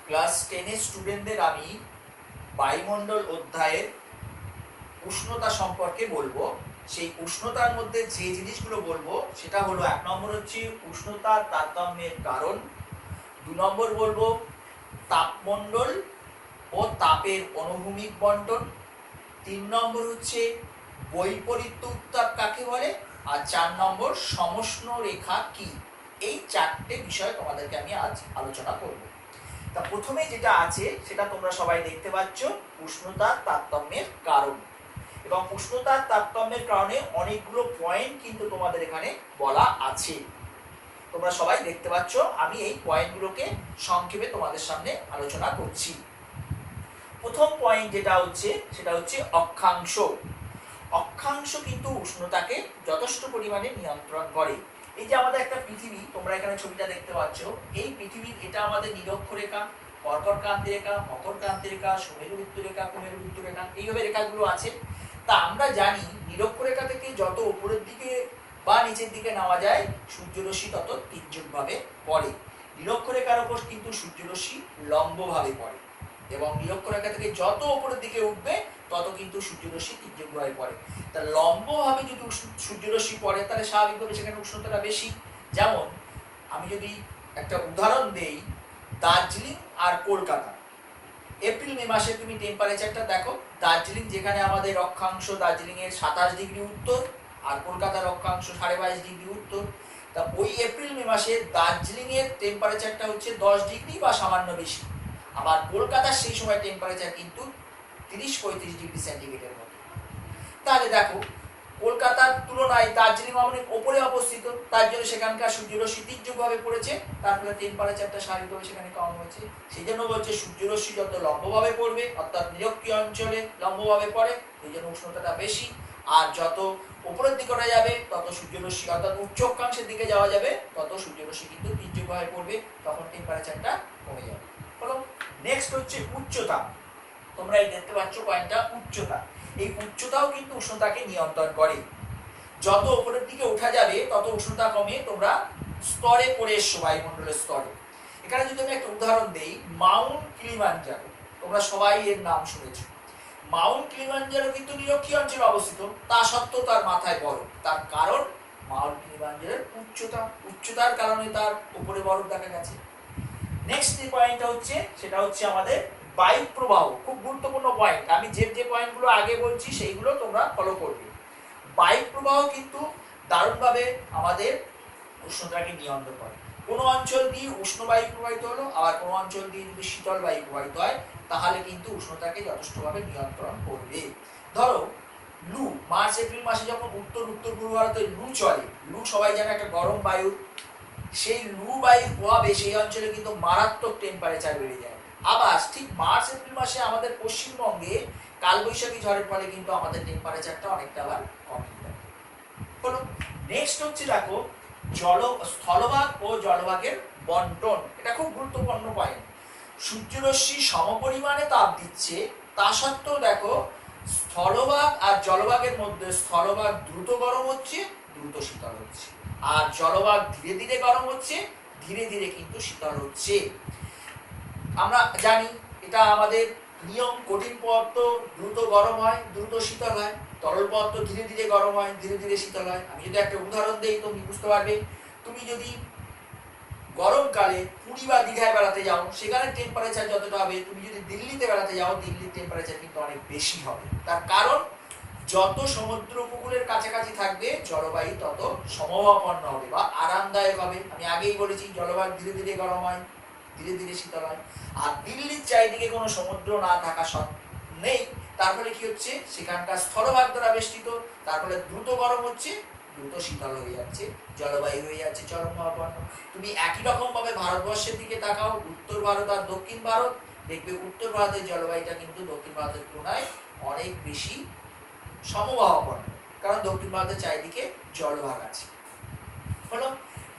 Class 10 এর স্টুডেন্টদের আমি বায়ুমণ্ডল অধ্যায়ের উষ্ণতা সম্পর্কে বলবো। সেই উষ্ণতার মধ্যে যে জিনিসগুলো বলবো সেটা হলো, 1 নম্বর হচ্ছে উষ্ণতার তারতম্যের কারণ, 2 নম্বর বলবো তাপমণ্ডল ও তাপের অনুভূমিক বণ্টন, 3 নম্বর হচ্ছে বৈপরীত্য উত্তাপ কাকে বলে, আর 4 নম্বর সমষ্ণ রেখা কি। এই 4টে বিষয় তোমাদেরকে আমি আজ আলোচনা করব। তা প্রথমে যেটা আছে সেটা তোমরা সবাই দেখতে পাচ্ছ, উষ্ণতার তারতম্যের কারণ। এবং উষ্ণতার তারতম্যের কারণে অনেকগুলো পয়েন্ট কিন্তু তোমাদের এখানে বলা আছে, তোমরা সবাই দেখতে পাচ্ছ। আমি এই পয়েন্টগুলোকে সংক্ষেপে তোমাদের সামনে আলোচনা করছি। প্রথম পয়েন্ট যেটা হচ্ছে সেটা হচ্ছে অক্ষাংশ। অক্ষাংশ কিন্তু উষ্ণতাকে যথেষ্ট পরিমাণে নিয়ন্ত্রণ করে। এই যে আমাদের একটা পৃথিবী, তোমরা এখানে ছবিটা দেখতে পাচ্ছ, এই পৃথিবীর এটা আমাদের নিরক্ষরেখা, কর্কটক্রান্তি রেখা, মকরক্রান্তি রেখা, সুমেরুবৃত্ত রেখা, কুমেরুবৃত্ত রেখা, এইভাবে রেখাগুলো আছে। তা আমরা জানি নিরক্ষরেখা থেকে যত উপরের দিকে বা নিচের দিকে নেওয়া যায় সূর্যরশ্মি তত তির্যকভাবে পড়ে। নিরক্ষরেখার ওপর কিন্তু সূর্যরশ্মি লম্বভাবে পড়ে, এবং নিরক্ষরেখা থেকে যত উপরের দিকে উঠবে তত কিন্তু সূর্যরশ্মি তির্যকভাবে পড়ে। তা লম্বভাবে যদি সূর্যরশ্মি পড়ে তাহলে স্বাভাবিকভাবে সেখানে উষ্ণতাটা বেশি। যেমন আমি যদি একটা উদাহরণ দেই, দার্জিলিং আর কলকাতা, এপ্রিল মে মাসে তুমি টেম্পারেচারটা দেখো। দার্জিলিং যেখানে আমাদের অক্ষাংশ, দার্জিলিং এর 27 ডিগ্রি উত্তর, আর কলকাতার অক্ষাংশ 22.5 ডিগ্রি উত্তর। তা ওই এপ্রিল মে মাসে দার্জিলিং এর টেম্পারেচারটা হচ্ছে 10 ডিগ্রি বা সামান্য বেশি, আবার কলকাতার সেই সময় টেম্পারেচার কিন্তু 30-35 ডিগ্রি সেন্টিগ্রেডের মতো। তাহলে দেখো কলকাতার তুলনায় দার্জিলিং অনেক ওপরে অবস্থিত, তার জন্য সেখানকার সূর্যরশ্মি তির্যকভাবে পড়েছে, তার ফলে টেম্পারেচারটা স্বাভাবিকভাবে সেখানে কম হয়েছে। সেই জন্য বলছে সূর্যরশ্মি যত লম্বভাবে পড়বে, অর্থাৎ নিরক্ষীয় অঞ্চলে লম্বভাবে পড়ে, এই জন্য উষ্ণতাটা বেশি। আর যত উপরের দিকে ওঠা যাবে তত সূর্যরশ্মি, অর্থাৎ উচ্চ অক্ষাংশের দিকে যাওয়া যাবে তত সূর্যরশ্মি কিন্তু তির্যকভাবে পড়বে, তখন টেম্পারেচারটা কমে যাবে। বলো, নেক্সট হচ্ছে উচ্চতা। তোমরা এই দেখতে পাচ্ছ পয়েন্টটা, উচ্চতা। এই উচ্চতাও কিন্তু উষ্ণতাকে নিয়ন্ত্রণ করে। যত উপরের দিকে ওঠা যাবে তত উষ্ণতা কমে, তোমরা স্তরে পড়ে এসছো, বায়ুমণ্ডলের স্তরে। এখানে যদি আমি একটা উদাহরণ দেই, মাউন্ট কিলিমাঞ্জারো, তোমরা সবাই এর নাম শুনেছো। মাউন্ট কিলিমাঞ্জারো কিন্তু নিরক্ষীয় অঞ্চলে অবস্থিত, তা সত্ত্বেও তার মাথায় বরফ। তার কারণ মাউন্ট কিলিমাঞ্জারোর উচ্চতা, উচ্চতার কারণে তার উপরে বরফ দেখা গেছে। নেক্সট যে পয়েন্টটা হচ্ছে সেটা হচ্ছে আমাদের বায়ু প্রবাহ। খুব গুরুত্বপূর্ণ পয়েন্ট, আমি যে যে পয়েন্টগুলো আগে বলছি সেইগুলো তোমরা ফলো করবে। বায়ু প্রবাহ কিন্তু দারুণভাবে আমাদের উষ্ণতাকে নিয়ন্ত্রণ করে। কোনো অঞ্চল দিয়ে উষ্ণ বায়ু প্রবাহিত হলো, আবার কোনো অঞ্চল দিয়ে যদি শীতল বায়ু প্রবাহিত হয় তাহলে কিন্তু উষ্ণতাকে যথেষ্টভাবে নিয়ন্ত্রণ করবে। ধরো লু, মার্চ এপ্রিল মাসে যখন উত্তর পূর্ব ভারতে লু চলে, লু সবাই জানে একটা গরম বায়ু, সেই লু বায়ুর প্রভাবে সেই অঞ্চলে কিন্তু মারাত্মক টেম্পারেচার বেড়ে যায়। আবার ঠিক মার্চ এপ্রিল মাসে আমাদের পশ্চিমবঙ্গে কালবৈশাখী ঝড়ের ফলে কিন্তু আমাদের টেম্পারেচারটা অনেকটা আবার কমে যায়। হলো, নেক্সট হচ্ছে দেখো স্থলভাগ ও জলভাগের বন্টন। এটা খুব গুরুত্বপূর্ণ পয়েন্ট। সূর্যরশ্মি সমপরিমাণে তাপ দিচ্ছে, তা সত্ত্বেও দেখো স্থলভাগ আর জলভাগের মধ্যে স্থলভাগ দ্রুত গরম হচ্ছে, দ্রুত শীতল হচ্ছে, আর জলভাগ ধীরে ধীরে গরম হচ্ছে, ধীরে ধীরে কিন্তু শীতল হচ্ছে। আমরা জানি এটা আমাদের নিয়ম, কঠিন পদার্থ দ্রুত গরম হয়, দ্রুত শীতল হয়, তরল পদার্থ ধীরে ধীরে গরম হয়, ধীরে ধীরে শীতল হয়। আমি যদি একটা উদাহরণ দিই তুমি বুঝতে পারবে। তুমি যদি গরমকালে পুরী বা দীঘায় বেড়াতে যাও, সেখানে টেম্পারেচার যতটা হবে, তুমি যদি দিল্লিতে বেড়াতে যাও, দিল্লির টেম্পারেচার কিন্তু অনেক বেশি হবে। তার কারণ যত সমুদ্র উপকূলের কাছাকাছি থাকবে জলবায়ু তত সমভাবাপন্ন হবে বা আরামদায়ক হবে। আমি আগেই বলেছি জলবায়ু ধীরে ধীরে গরম হয়, ধীরে ধীরে শীতল হয়। আর দিল্লির চারিদিকে কোনো সমুদ্র না থাকা নেই, তার ফলে কি হচ্ছে, সেখানকার স্থলভাগ দ্বারা বেষ্টিত, তার ফলে দ্রুত গরম হচ্ছে, দ্রুত শীতল হয়ে যাচ্ছে, জলবায়ু হয়ে যাচ্ছে চরমভাবাপন্ন। তুমি একই রকম ভাবে ভারতবর্ষের দিকে তাকাও, উত্তর ভারত আর দক্ষিণ ভারত, দেখবে উত্তর ভারতের জলবায়ুটা কিন্তু দক্ষিণ ভারতের তুলনায় অনেক বেশি সমভাবাপন্ন, কারণ দক্ষিণ ভারতের চারিদিকে জলভাগ আছে। হলো,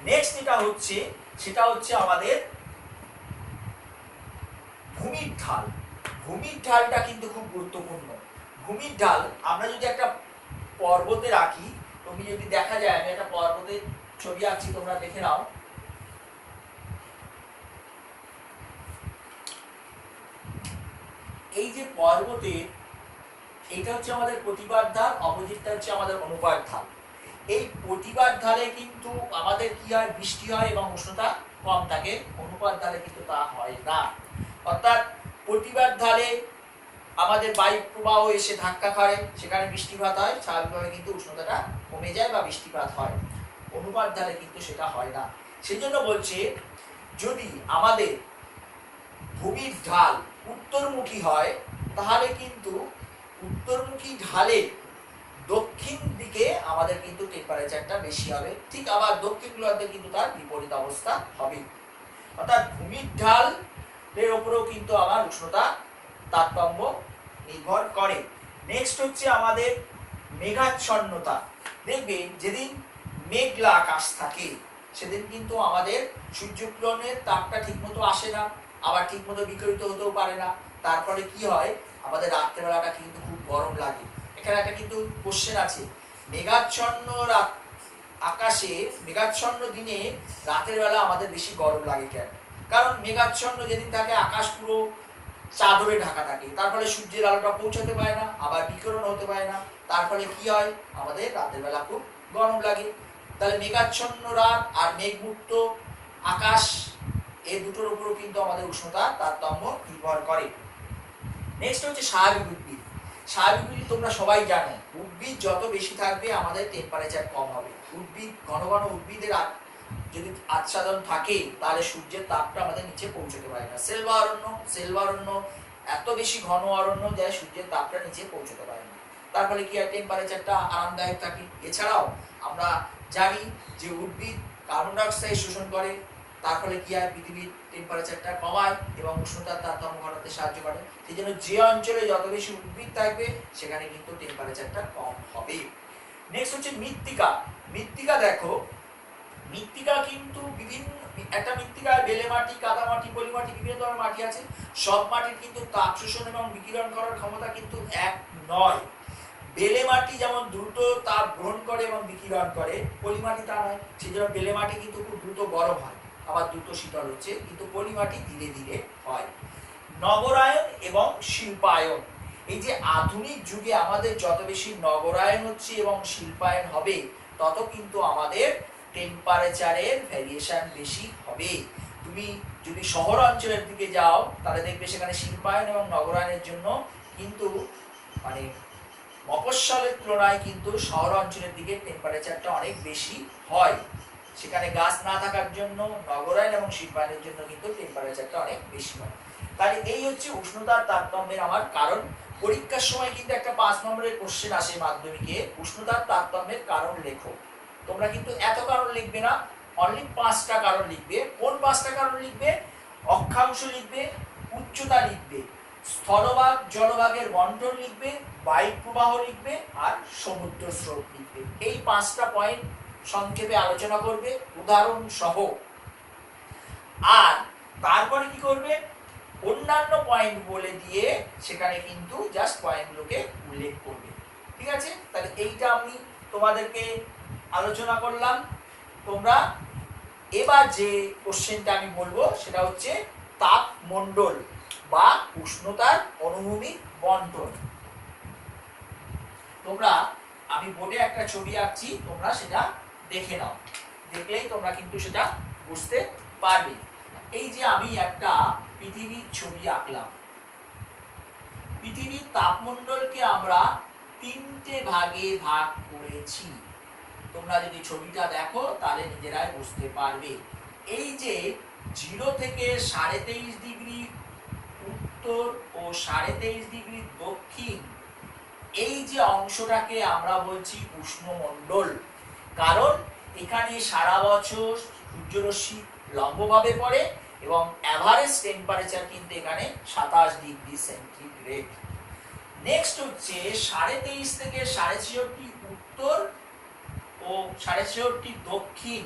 নেক্সট যেটা হচ্ছে সেটা হচ্ছে আমাদের ভূমির ঢাল। ভূমির ঢালটা কিন্তু খুব গুরুত্বপূর্ণ। ভূমির ঢাল আমরা যদি একটা পর্বতে রাখি, তুমি যদি দেখা যায়, আমি একটা পর্বতের ছবি আঁকছি, তোমরা দেখে নাও। এই যে পর্বতের এটা হচ্ছে আমাদের প্রতিবাদ ঢাল, অপোজিটটা হচ্ছে আমাদের অনুপাত ঢাল। এই প্রতিবাদ ঢালে কিন্তু আমাদের কি হয়, বৃষ্টি হয় এবং উষ্ণতা কম থাকে। অনুপাত ঢালে কিন্তু তা হয় না। অর্থাৎ প্রতিবাদ ঢালে আমাদের বায়ু প্রবাহ এসে ধাক্কা খায়, সেখানে বৃষ্টিপাত হয়, স্বাভাবিকভাবে কিন্তু উষ্ণতাটা কমে যায় বা বৃষ্টিপাত হয়। অনুপাত ঢালে কিন্তু সেটা হয় না। সেই জন্য বলছে যদি আমাদের ভূমির ঢাল উত্তরমুখী হয় তাহলে কিন্তু উত্তরমুখী ঢালে দক্ষিণ দিকে আমাদের কিন্তু টেম্পারেচারটা বেশি হবে। ঠিক আবার দক্ষিণ গোলার্ধে কিন্তু তার বিপরীত অবস্থা হবে। অর্থাৎ ভূমির ঢালের উপরেও কিন্তু আমার উষ্ণতা তারতম্য নির্ভর করে। নেক্সট হচ্ছে আমাদের মেঘাচ্ছন্নতা। দেখবে যেদিন মেঘলা আকাশ থাকে সেদিন কিন্তু আমাদের সূর্যকিরণের তাপটা ঠিকমতো আসে না, আবার ঠিকমতো বিকিরিত হতেও পারে না। তারপরে কি হয়, আমাদের রাত্রেবেলাটা কিন্তু খুব গরম লাগে। এখানে একটা কিন্তু কোশ্চেন আছে, মেঘাচ্ছন্ন আকাশে মেঘাচ্ছন্ন দিনে রাতের বেলা আমাদের বেশি গরম লাগে কেন? কারণ মেঘাচ্ছন্ন যেদিন থাকে আকাশ পুরো চাদরে ঢাকা থাকে, তার ফলে সূর্যের আলোটা পৌঁছাতে পারে না, আবার বিকিরণ হতে পারে না। তার ফলে কি হয়, আমাদের রাতের বেলা খুব গরম লাগে। তাহলে মেঘাচ্ছন্ন রাত আর মেঘমুক্ত আকাশ, এই দুটোর উপরও কিন্তু আমাদের উষ্ণতা তারতম্য নির্ভর করে। নেক্সট হচ্ছে স্বাভাবিক উদ্ভিদ। স্বাভাবিক উদ্ভিদ তোমরা সবাই জানো, উদ্ভিদ যত বেশি থাকবে আমাদের টেম্পারেচার কম হবে। উদ্ভিদ ঘন ঘন উদ্ভিদের যদি আচ্ছাদন থাকে তাহলে সূর্যের তাপটা আমাদের নিচে পৌঁছতে পারে না। সেলভা অরণ্য এত বেশি ঘন অরণ্য যায় সূর্যের তাপটা নিচে পৌঁছতে পারে না। তার ফলে কি হয়, টেম্পারেচারটা আরামদায়ক থাকে। এছাড়াও আমরা জানি যে উদ্ভিদ কার্বন ডাই অক্সাইড শোষণ করে, তার ফলে কি হয়, পৃথিবীর টেম্পারেচারটা কমায় এবং উষ্ণতার তারতম্য ঘটাতে সাহায্য করে। সেই জন্য যে অঞ্চলে যত বেশি উদ্ভিদ থাকবে সেখানে কিন্তু টেম্পারেচারটা কম হবে। নেক্সট হচ্ছে মৃত্তিকা। মৃত্তিকা দেখো, মৃত্তিকা কিন্তু বিভিন্ন, একটা মৃত্তিকায় বেলে মাটি, কাদা মাটি, পলি মাটি, বিভিন্ন ধরনের মাটি আছে। সব মাটির কিন্তু তাপ শোষণ এবং বিকিরণ করার ক্ষমতা কিন্তু এক নয়। বেলে মাটি যেমন দ্রুত তাপ গ্রহণ করে এবং বিকিরণ করে, পলি মাটি তা নয়। সেই জন্য বেলে মাটি কিন্তু খুব দ্রুত গরম হয়, আবার দ্রুত শীতল হচ্ছে, কিন্তু পলি মাটি ধীরে ধীরে হয়। নগরায়ন এবং শিল্পায়ন। এই যে আধুনিক যুগে আমাদের যত বেশি নগরায়ন হচ্ছে এবং শিল্পায়ন হবে তত কিন্তু আমাদের টেম্পারেচারের ভ্যারিয়েশন বেশি হবে। তুমি যদি শহর অঞ্চলের দিকে যাও তাহলে দেখবে সেখানে শিল্পায়ন এবং নগরায়নের জন্য কিন্তু মানে মফস্বলের তুলনায় কিন্তু শহর অঞ্চলের দিকে টেম্পারেচারটা অনেক বেশি হয়। সেখানে গাছ না থাকার জন্য নগরায়ন এবং শিল্পায়নের জন্য কিন্তু টেম্পারেচারটা অনেক বেশি হয়। তাহলে এই হচ্ছে উষ্ণতার তারতম্যের আমার কারণ। পরীক্ষার সময় কিন্তু একটা 5 নম্বরের কোশ্চেন আসে মাধ্যমিকে, উষ্ণতার তারতম্যের কারণ লেখো। তোমরা কিন্তু এত কারণ লিখবে না, অনলি 5টা কারণ লিখবে। কোন 5টা কারণ লিখবে? অক্ষাংশ লিখবে, উচ্চতা লিখবে, স্থলভাগ জলভাগের বন্টন লিখবে, বায়ু প্রবাহ লিখবে আর সমুদ্র স্রোত লিখবে। এই 5টা পয়েন্ট সংক্ষেপে আলোচনা করবে উদাহরণ সহ। আর তারপরে কি করবে, অন্যান্য পয়েন্ট বলে দিয়ে সেখানে কিন্তু জাস্ট পয়েন্টগুলোকে উল্লেখ করবে। ঠিক আছে? তাহলে এইটা আমি তোমাদেরকে আলোচনা করলাম। তোমরা এবার যে কোশ্চেনটা আমি বলবো সেটা হচ্ছে তাপমণ্ডল বা উষ্ণতার অনুভূমিক বন্টন। তোমরা, আমি বোর্ডে একটা ছবি আঁকছি, তোমরা সেটা দেখে নাও, দেখলেই তোমরা কিন্তু সেটা বুঝতে পারবে। এই যে আমি একটা পৃথিবীর ছবি আঁকলাম। পৃথিবীর তাপমণ্ডলকে আমরা 3টে ভাগে ভাগ করেছি। তোমরা যদি ছবিটা দেখো তাহলে নিজেরাই বুঝতে পারবে। এই যে 0 থেকে 23.5 ডিগ্রি উত্তর ও 23.5 ডিগ্রি দক্ষিণ, এই যে অংশটাকে আমরা বলছি উষ্ণমণ্ডল। কারণ এখানে সারা বছর সূর্যরশ্মি লম্বভাবে পড়ে এবং অ্যাভারেজ টেম্পারেচার কিন্তু এখানে 27 ডিগ্রি সেন্টিগ্রেড। নেক্সট হচ্ছে 23.5 থেকে 66.5 উত্তর ও 66.5 দক্ষিণ,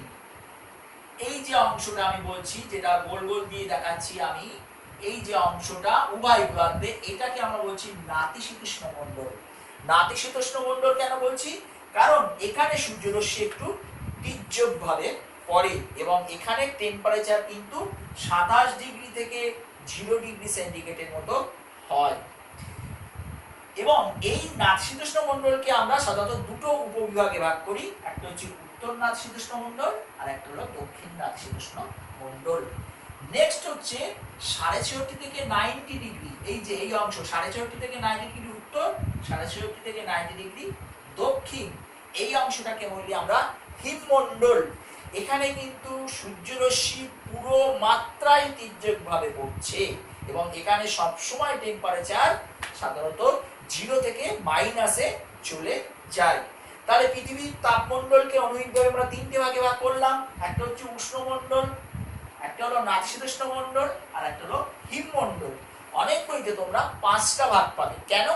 এই যে অংশটা আমি বলছি, যেটা গোল গোল দিয়ে দেখাচ্ছি আমি, এই যে অংশটা উভয় গোলার্ধে, এটাকে আমরা বলছি নাতিশীতোষ্ণ মণ্ডল। নাতিশীতোষ্ণ মণ্ডল কেন বলছি? কারণ এখানে সূর্যরশ্মি একটু তীর্যকভাবে পড়ে এবং এখানে টেম্পারেচার কিন্তু 27 ডিগ্রি থেকে 0 ডিগ্রি সেন্টিগ্রেডের মতো হয়। এবং এই নাতিশীতোষ্ণ মণ্ডলকে আমরা সাধারণত দুটো উপবিভাগে ভাগ করি, একটা হচ্ছে উত্তর নাতিশীতোষ্ণ মণ্ডল আর একটা হলো দক্ষিণ নাতিশীতোষ্ণ মণ্ডল। নেক্সট হচ্ছে 66.5 থেকে 90 ডিগ্রি, এই যে এই অংশ 66.5 থেকে 90 ডিগ্রি উত্তর, 66.5 থেকে 90 ডিগ্রি দক্ষিণ, এই অংশটাকে বলি আমরা হিমমণ্ডল। এখানে কিন্তু সূর্যরশ্মি পুরো মাত্রায় তীর্যকভাবে পড়ছে এবং এখানে সবসময় টেম্পারেচার সাধারণত 0 থেকে মাইনাসে চলে যায়। তাহলে পৃথিবীর তাপমণ্ডলকে অনুভূমিকভাবে আমরা তিনটে ভাগে ভাগ করলাম, একটা হচ্ছে উষ্ণমণ্ডল, একটা হলো নাতিশীতোষ্ণ মণ্ডল আর একটা হলো হিমমণ্ডল। অনেক বইতে তোমরা 5টা ভাগ পাবে, কেন?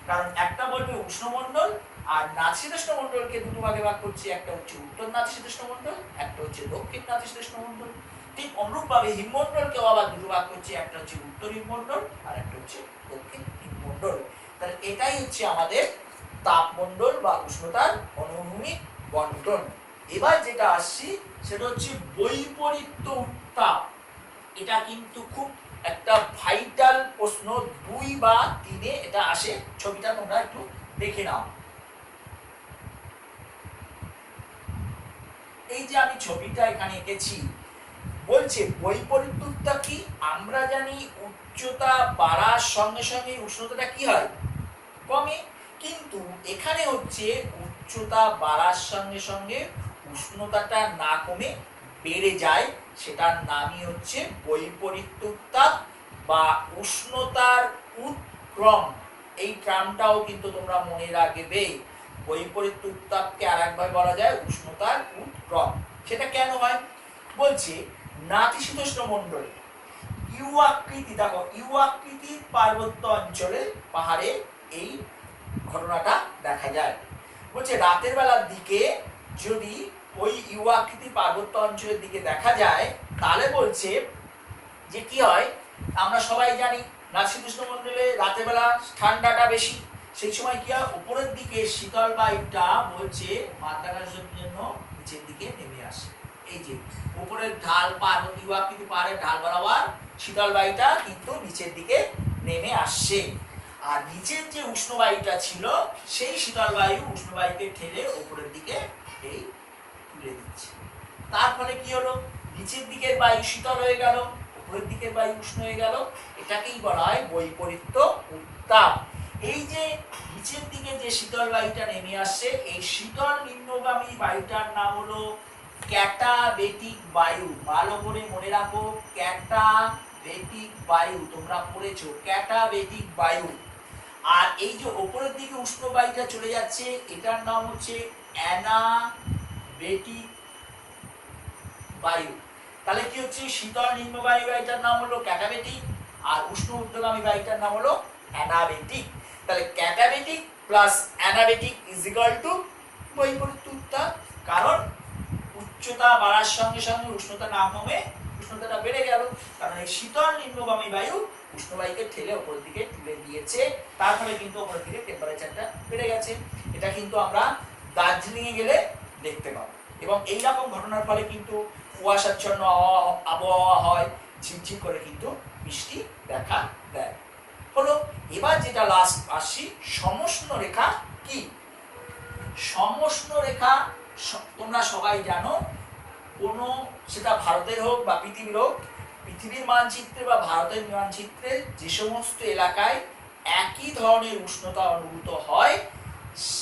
কারণ একটা বলবে উষ্ণমণ্ডল আর নাতিশীতোষ্ণ মণ্ডলকে দুটো ভাগে ভাগ করছি, একটা হচ্ছে উত্তর নাতিশীতোষ্ণ মণ্ডল, একটা হচ্ছে দক্ষিণ নাতিশীতোষ্ণ মণ্ডল। ঠিক অনুরূপভাবে হিমমণ্ডলকেও আবার দুটো ভাগ করছি, একটা হচ্ছে উত্তর হিমমণ্ডল আর একটা হচ্ছে দক্ষিণ হিমমণ্ডল। তাহলে এটাই হচ্ছে আমাদের তাপমণ্ডল বা উষ্ণতার অনুভূমিক বন্টন। এবার যেটা আসছি সেটা হচ্ছে বৈপরীত্য উত্তাপ। এটা কিন্তু খুব একটা ভাইটাল প্রশ্ন, 2 বা 3-এ এটা আসে। ছবিটা তোমরা একটু দেখে নাও। এই যে আমি ছবিটা এখানে এঁকেছি, বলছে বৈপরীত্য উত্তাপ কি? আমরা জানি উচ্চতা বাড়ার সঙ্গে সঙ্গে উষ্ণতাটা কি হয়? কমে। কিন্তু এখানে হচ্ছে উচ্চতা বাড়ার সঙ্গে সঙ্গে উষ্ণতাটা না কমে বেড়ে যায়, সেটার নামই হচ্ছে বৈপরীত্য উত্তাপ বা উষ্ণতার উৎক্রম। এই টার্মটাও কিন্তু তোমরা মনে রাখবে। বৈপরীত্য উত্তাপকে আরেকভাবে বলা যায় উষ্ণতার উৎক্রম। সেটা কেন হয়? বলছে নাতিশীতোষ্ণ মণ্ডলে ইউ আকৃতি, দেখো ইউ আকৃতির পার্বত্য অঞ্চলে পাহাড়ে এই ঘটনাটা দেখা যায়। বলছে রাতের বেলার দিকে যদি ওই ইউ আকৃতির পার্বত্য অঞ্চলের দিকে দেখা যায়, তাহলে বলছে যে কি হয়, আমরা সবাই জানি নাতিশীতোষ্ণ মণ্ডলে রাতের বেলা ঠান্ডাটা বেশি, সেই সময় কি হয়, উপরের দিকে শীতল বায়ুটা বলছে মাধ্যাকর্ষণের জন্য নিচের দিকে নেমে আসে। এই যে উপরের ঢাল পার্বতী ইউ আকৃতি পাহাড়ের ঢাল বরাবর শীতল বায়ুটা কিন্তু নিচের দিকে নেমে আসছে, আর নিচের যে উষ্ণ বায়ুটা ছিল সেই শীতল বায়ু উষ্ণ বায়ুকে ঠেলে উপরের দিকে এই তুলে দিচ্ছে। তার ফলে কি হলো, নিচের দিকের বায়ু শীতল হয়ে গেল, উপরের দিকের বায়ু উষ্ণ হয়ে গেল। এটাকেই বলা হয় বৈপরীত্য উত্তাপ। এই যে নিচের দিকে যে শীতল বায়ুটা নেমে আসছে, এই শীতল নিম্নগামী বায়ুটার নাম হলো ক্যাটাবেটিক বায়ু। ভালো করে মনে রাখো, ক্যাটাবেটিক বায়ু, তোমরা পড়েছো ক্যাটাবেটিক বায়ু। আর এই যে উপরের দিকে উষ্ণ বায়ুটা চলে যাচ্ছে, এটার নাম হচ্ছে অ্যানাবেটিক বায়ু। তাহলে কি হচ্ছে, শীতল নিম্নগামী বায়ুটার নাম হলো ক্যাটাবেটিক আর উষ্ণ ঊর্ধ্বগামী বায়ুটার নাম হলো অ্যানাবেটিক। তাহলে katabatic plus anabatic is equal to বৈপরীত্য উত্তাপ। কারণ উচ্চতা বাড়ার সঙ্গে সঙ্গে উষ্ণতা না কমে উষ্ণতাটা বেড়ে গেল, কারণ এই শীতল নিম্নগামী বায়ু উষ্ণ বায়ুকে ঠেলে উপরের দিকে তুলে দিয়েছে, তার ফলে কিন্তু উপরের দিকে টেম্পারেচারটা বেড়ে গেছে। এটা কিন্তু আমরা দার্জিলিংয়ে গেলে দেখতে পাবো। এবং এইরকম ঘটনার ফলে কিন্তু কুয়াশাচ্ছন্ন আবহাওয়া হয়, ঝিরঝির করে কিন্তু বৃষ্টি দেখা দেয়। হলো এবার যেটা লাস্ট আসি, সমষ্ণ রেখা কি? সমষ্ণ রেখা তোমরা সবাই জানো, কোনো সেটা ভারতের হোক বা পৃথিবীর হোক, পৃথিবীর মানচিত্রে বা ভারতের মানচিত্রে যে সমস্ত এলাকায় একই ধরনের উষ্ণতা অনুভূত হয়,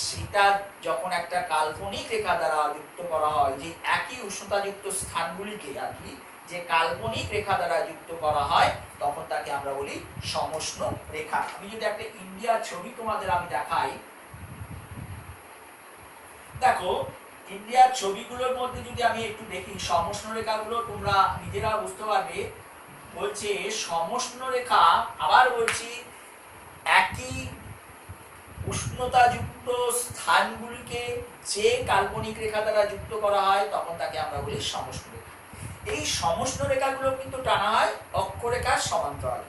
সেটা যখন একটা কাল্পনিক রেখা দ্বারা যুক্ত করা হয়, যে একই উষ্ণতাযুক্ত স্থানগুলিকে আর কি যে কাল্পনিক রেখা দ্বারা যুক্ত করা হয়, তখন তাকে আমরা বলি সমষ্ণ রেখা। আমি যদি একটা ইন্ডিয়ার ছবি তোমাদের আমি দেখাই, দেখো ইন্ডিয়ার ছবিগুলোর মধ্যে যদি আমি একটু দেখি সমষ্ণ রেখাগুলো, তোমরা নিজেরা বুঝতে পারবে। বলছে সমষ্ণ রেখা, আবার বলছি একই উষ্ণতাযুক্ত স্থানগুলিকে যে কাল্পনিক রেখা দ্বারা যুক্ত করা হয়, তখন তাকে আমরা বলি সমষ্ণ রেখা। এই সমষ্ণ রেখাগুলো কিন্তু টানা হয় অক্ষরেখার সমান্তরালে,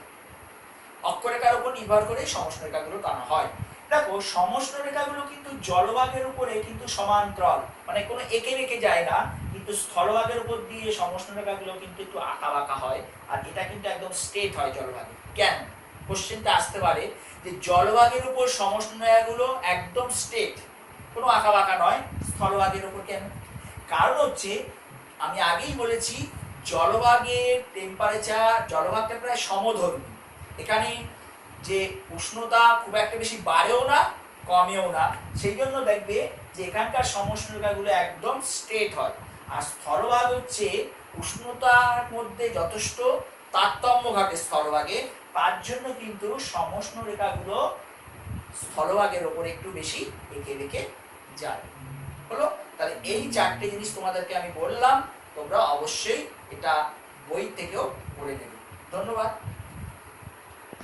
অক্ষরেখার উপর নির্ভর করে সমষ্ণ রেখাগুলো টানা হয়। দেখো সমষ্ণ রেখাগুলো কিন্তু জলভাগের উপরে কিন্তু সমান্তরাল, মানে কোনো এঁকে বেঁকে যায় না, কিন্তু স্থলভাগের উপর দিয়ে সমষ্ণ রেখাগুলো কিন্তু একটু আঁকা বাঁকা হয়, আর এটা কিন্তু একদম স্ট্রেট হয় জলভাগে। কেন? কোশ্চেনটা আসতে পারে যে জলভাগের উপর সমষ্ণ রেখাগুলো একদম স্ট্রেট, কোনো আঁকা বাঁকা নয়। স্থলভাগের উপর কেন? কারণ হচ্ছে আমি আগেই বলেছি জলভাগের টেম্পারেচার, জলভাগটা প্রায় সমধর্মী। এখানে যে উষ্ণতা খুব একটা বেশি বাড়েও না কমেও না, সেই জন্য দেখবে যে এখানকার সমষ্ণ রেখাগুলো একদম স্ট্রেট হয়। আর স্থলভাগ হচ্ছে উষ্ণতার মধ্যে যথেষ্ট তারতম্য ঘটে স্থলভাগে, তার জন্য কিন্তু সমষ্ণ রেখাগুলো স্থলভাগের ওপর একটু বেশি এঁকে বেঁকে যায়। হলো? তাহলে এই চারটে জিনিস তোমাদেরকে আমি বললাম, তোমরা অবশ্যই এটা বই থেকেও পড়ে নেবে। ধন্যবাদ।